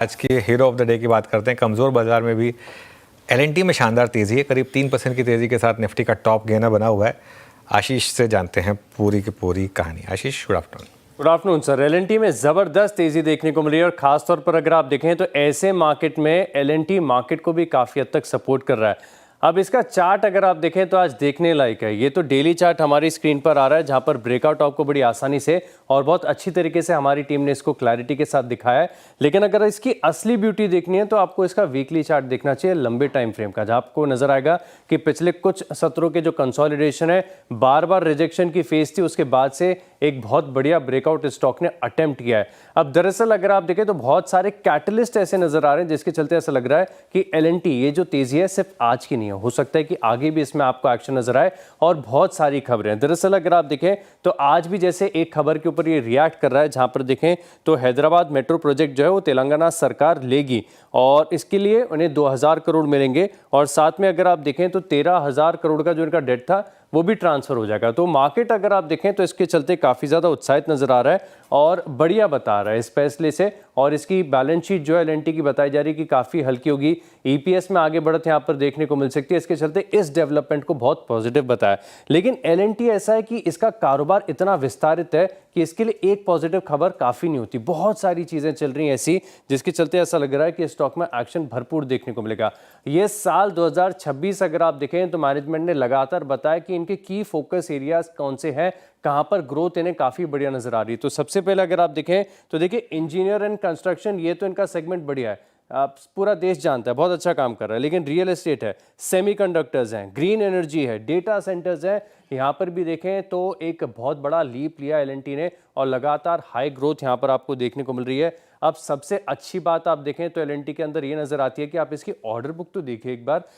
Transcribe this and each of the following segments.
आज की hero of the day की बात करते हैं। कमज़ोर बाजार में भी एलएनटी में शानदार तेज़ी है। करीब 3% की तेज़ी के साथ निफ्टी का टॉप गेनर बना हुआ है। आशीष से जानते हैं पूरी की पूरी कहानी। Ashish, good afternoon. Good afternoon sir. L and T में ज़बरदस्त तेज़ी देखने को मिली है और ख़ासतौर पर अगर आप देखें तो ऐसे मार्केट में एलएनटी मार्केट को भी काफ़ी हद तक सपोर्ट कर रहा है। अब इसका चार्ट अगर आप देखें तो आज देखने लायक है। ये तो डेली चार्ट हमारी स्क्रीन पर आ रहा है, जहां पर ब्रेकआउट आपको बड़ी आसानी से और बहुत अच्छी तरीके से हमारी टीम ने इसको क्लैरिटी के साथ दिखाया है। लेकिन अगर इसकी असली ब्यूटी देखनी है तो आपको इसका वीकली चार्ट देखना चाहिए, लंबे टाइम फ्रेम का, जहां आपको नजर आएगा कि पिछले कुछ सत्रों के जो कंसोलिडेशन है, बार बार रिजेक्शन की फेज थी, उसके बाद से एक बहुत बढ़िया ब्रेकआउट स्टॉक ने अटेम्प्ट किया है। अब दरअसल अगर आप देखें तो बहुत सारे कैटलिस्ट ऐसे नजर आ रहे हैं जिसके चलते ऐसा लग रहा है कि एलएनटी ये जो तेजी है सिर्फ आज की नहीं है, हो सकता है कि आगे भी इसमें आपको एक्शन नजर आए। और बहुत सारी खबरें हैं। दरअसल अगर आप देखें तो आज भी जैसे एक खबर के ऊपर ये रिएक्ट कर रहा है, जहां पर देखें तो हैदराबाद मेट्रो प्रोजेक्ट जो है वो तेलंगाना सरकार लेगी और इसके लिए उन्हें 2000 करोड़ मिलेंगे। और साथ में अगर आप देखें तो 13,000 करोड़ का जो इनका डेट था वो भी ट्रांसफर हो जाएगा। तो मार्केट अगर आप देखें तो इसके चलते काफी ज्यादा उत्साहित नजर आ रहा है और बढ़िया बता रहा है इस फैसले से। और इसकी बैलेंस शीट जो है एलएनटी की बताई जा रही है कि काफी हल्की होगी। ईपीएस में आगे बढ़त यहां पर देखने को मिल सकती है। इसके चलते इस डेवलपमेंट को बहुत पॉजिटिव बताया। लेकिन एलएनटी ऐसा है कि इसका कारोबार इतना विस्तारित है कि इसके लिए एक पॉजिटिव खबर काफी नहीं होती। बहुत सारी चीजें चल रही हैं ऐसी, जिसके चलते ऐसा लग रहा है कि स्टॉक में एक्शन भरपूर देखने को मिलेगा। ये साल 2026 अगर आप देखें तो मैनेजमेंट ने लगातार बताया कि इनके की फोकस एरियाज कौन से हैं, कहां पर ग्रोथ इन्हें काफी बढ़िया नजर आ रही है। तो सबसे पहले अगर आप देखें तो देखिए इंजीनियर एंड कंस्ट्रक्शन, ये तो इनका सेगमेंट बढ़िया है, आप पूरा देश जानता है, बहुत अच्छा काम कर रहा है। लेकिन रियल एस्टेट है, सेमीकंडक्टर्स हैं, ग्रीन एनर्जी है, डेटा सेंटर्स हैं, यहाँ पर भी देखें तो एक बहुत बड़ा लीप लिया एलएनटी ने और लगातार हाई ग्रोथ यहाँ पर आपको देखने को मिल रही है। अब सबसे अच्छी बात आप देखें तो एलएनटी के अंदर ये नजर आती है कि आप इसकी ऑर्डर बुक तो देखिए एक बार,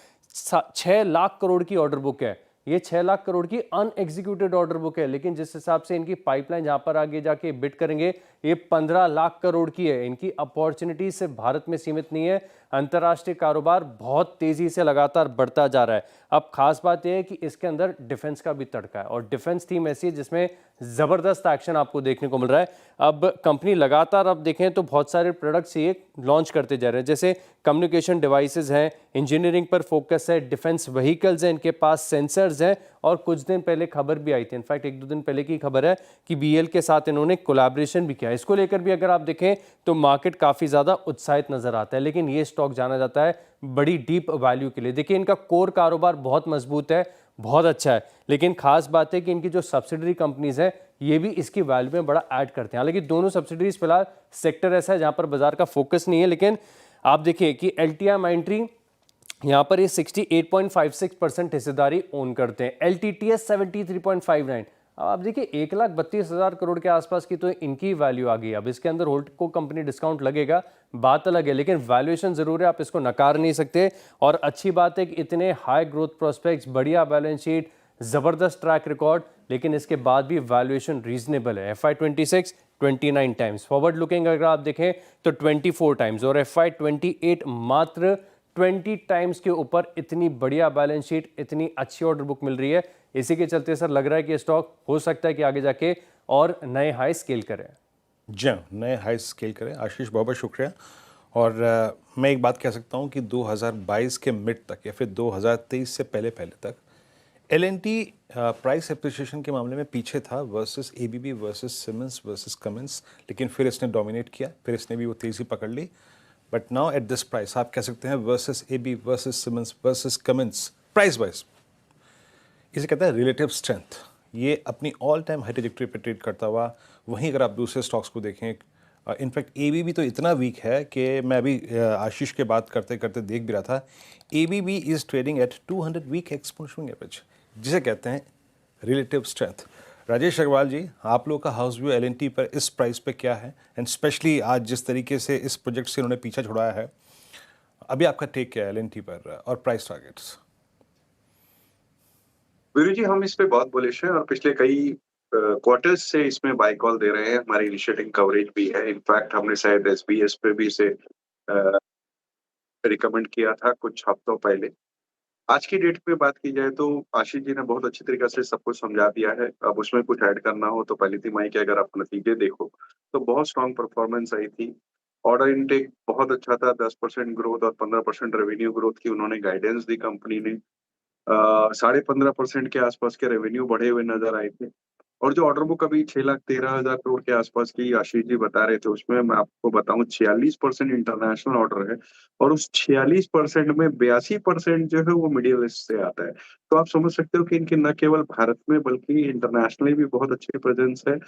6 लाख करोड़ की ऑर्डर बुक है। ये 6 लाख करोड़ की अनएग्जीक्यूटेड ऑर्डर बुक है, लेकिन जिस हिसाब से इनकी पाइपलाइन जहां पर आगे जाके बिड करेंगे, ये 15 लाख करोड़ की है। इनकी अपॉर्चुनिटी सिर्फ भारत में सीमित नहीं है, अंतर्राष्ट्रीय कारोबार बहुत तेजी से लगातार बढ़ता जा रहा है। अब खास बात यह है कि इसके अंदर डिफेंस का भी तड़का है और डिफेंस थीम ऐसी है जिसमें जबरदस्त एक्शन आपको देखने को मिल रहा है। अब कंपनी लगातार अब देखें तो बहुत सारे प्रोडक्ट्स ये लॉन्च करते जा रहे हैं, जैसे कम्युनिकेशन डिवाइसेस हैं, इंजीनियरिंग पर फोकस है, डिफेंस व्हीकल्स हैं, इनके पास सेंसर्स हैं। और कुछ दिन पहले खबर भी आई थी, इनफैक्ट 1-2 दिन पहले की खबर है कि बीएल के साथ इन्होंने कोलैबोरेशन भी किया। इसको लेकर भी अगर आप देखें तो मार्केट काफी ज्यादा उत्साहित नजर आता है। लेकिन ये स्टॉक जाना जाता है बड़ी डीप वैल्यू के लिए। देखिए इनका कोर कारोबार बहुत मजबूत है, बहुत अच्छा है, लेकिन खास बात है कि इनकी जो सब्सिडरी कंपनीज है ये भी इसकी वैल्यू में बड़ा ऐड करते हैं। हालांकि दोनों सब्सिडरीज फिलहाल सेक्टर ऐसा है जहां पर बाजार का फोकस नहीं है। लेकिन आप देखिए कि एलटीआई माइंट्री यहां पर ये 68.56% हिस्सेदारी ओन करते हैं, एलटीटीएस 73.59। अब आप देखिए 1,32,000 करोड़ के आसपास की तो इनकी वैल्यू आ गई। अब इसके अंदर होल्ड को कंपनी डिस्काउंट लगेगा, बात अलग है, लेकिन वैल्यूएशन जरूर है, आप इसको नकार नहीं सकते। और अच्छी बात है कि इतने हाई ग्रोथ प्रोस्पेक्ट्स, बढ़िया बैलेंस शीट, जबरदस्त ट्रैक रिकॉर्ड, लेकिन इसके बाद भी वैल्यूएशन रीजनेबल है। FY26 29 टाइम्स, फॉरवर्ड लुकिंग अगर आप देखें तो 24 टाइम्स और FY28 मात्र 20 टाइम्स के ऊपर। इतनी बढ़िया बैलेंस शीट, इतनी अच्छी ऑर्डर बुक मिल रही है, इसी के चलते सर लग रहा है कि स्टॉक हो सकता है कि आगे जाके और नए हाई स्केल करें। जी, नए हाई स्केल करें। आशीष, बहुत बहुत शुक्रिया। और मैं एक बात कह सकता हूँ कि 2022 के मिड तक या फिर 2023 से पहले तक एलएनटी प्राइस एप्रिसिएशन के मामले में पीछे था versus ABB versus Siemens versus Cummins, लेकिन फिर इसने डोमिनेट किया, फिर इसने भी वो तेज़ी पकड़ ली। But now at this price आप कह सकते हैं versus ABB versus Siemens versus Cummins, price wise इसे कहते हैं रिलेटिव स्ट्रेंथ। ये अपनी ऑल टाइम हाई ट्रैजेक्टरी पे ट्रेड करता हुआ, वहीं अगर आप दूसरे स्टॉक्स को देखें, इनफैक्ट एबीबी तो इतना वीक है कि मैं अभी आशीष के बात करते करते देख भी रहा था, ABB is trading at 200 week exponential average, जिसे कहते हैं रिलेटिव स्ट्रेंथ। राजेश अग्रवाल जी, आप लोगों का हाउस व्यू एलएनटी पर इस प्राइस पे क्या है, एंड स्पेशली आज जिस तरीके से इस प्रोजेक्ट से उन्होंने पीछा छुड़ाया है, अभी आपका टेक क्या है एलएनटी पर और प्राइस टारगेट्स? वीरू जी, हम इस पे बहुत बुलिश हैं और पिछले कई क्वार्टर्स से इसमें बाय कॉल दे रहे हैं। हमारी इनिशिएटिंग कवरेज भी है। इनफैक्ट हमने शायद एसबीएस पे भी इसे रिकमेंड किया था कुछ हफ्तों पहले। आज की डेट पे बात की जाए तो आशीष जी ने बहुत अच्छी तरीके से सब कुछ समझा दिया है। अब उसमें कुछ ऐड करना हो तो पहली तिमाही के अगर आप नतीजे देखो तो बहुत स्ट्रांग परफॉर्मेंस आई थी। ऑर्डर इनटेक बहुत अच्छा था, 10% ग्रोथ और 15% रेवेन्यू ग्रोथ की उन्होंने गाइडेंस दी कंपनी ने। 15.5% के आसपास के रेवेन्यू बढ़े हुए नजर आए थे। और जो ऑर्डर बुक अभी 6,13,000 करोड़ के आसपास की आशीष जी बता रहे थे, उसमें मैं आपको बताऊं 46% इंटरनेशनल ऑर्डर है और उस 46% में 82% जो है वो मिडिल ईस्ट से आता है। तो आप समझ सकते हो कि इनके न केवल भारत में बल्कि इंटरनेशनली भी बहुत अच्छी प्रेजेंस है,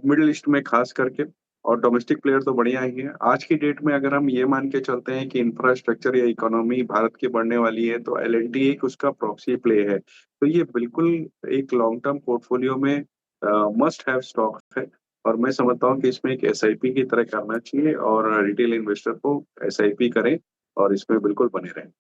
मिडिल ईस्ट में खास करके। और डोमेस्टिक प्लेयर तो बढ़िया ही है। आज की डेट में अगर हम ये मान के चलते हैं कि इंफ्रास्ट्रक्चर या इकोनॉमी भारत की बढ़ने वाली है, तो एल एक उसका प्रॉक्सी प्ले है। तो ये बिल्कुल एक लॉन्ग टर्म पोर्टफोलियो में मस्ट हैव स्टॉक है। और मैं समझता हूँ कि इसमें एक एसआईपी की तरह करना चाहिए और रिटेल इन्वेस्टर को एसआईपी करें और इसमें बिल्कुल बने रहें।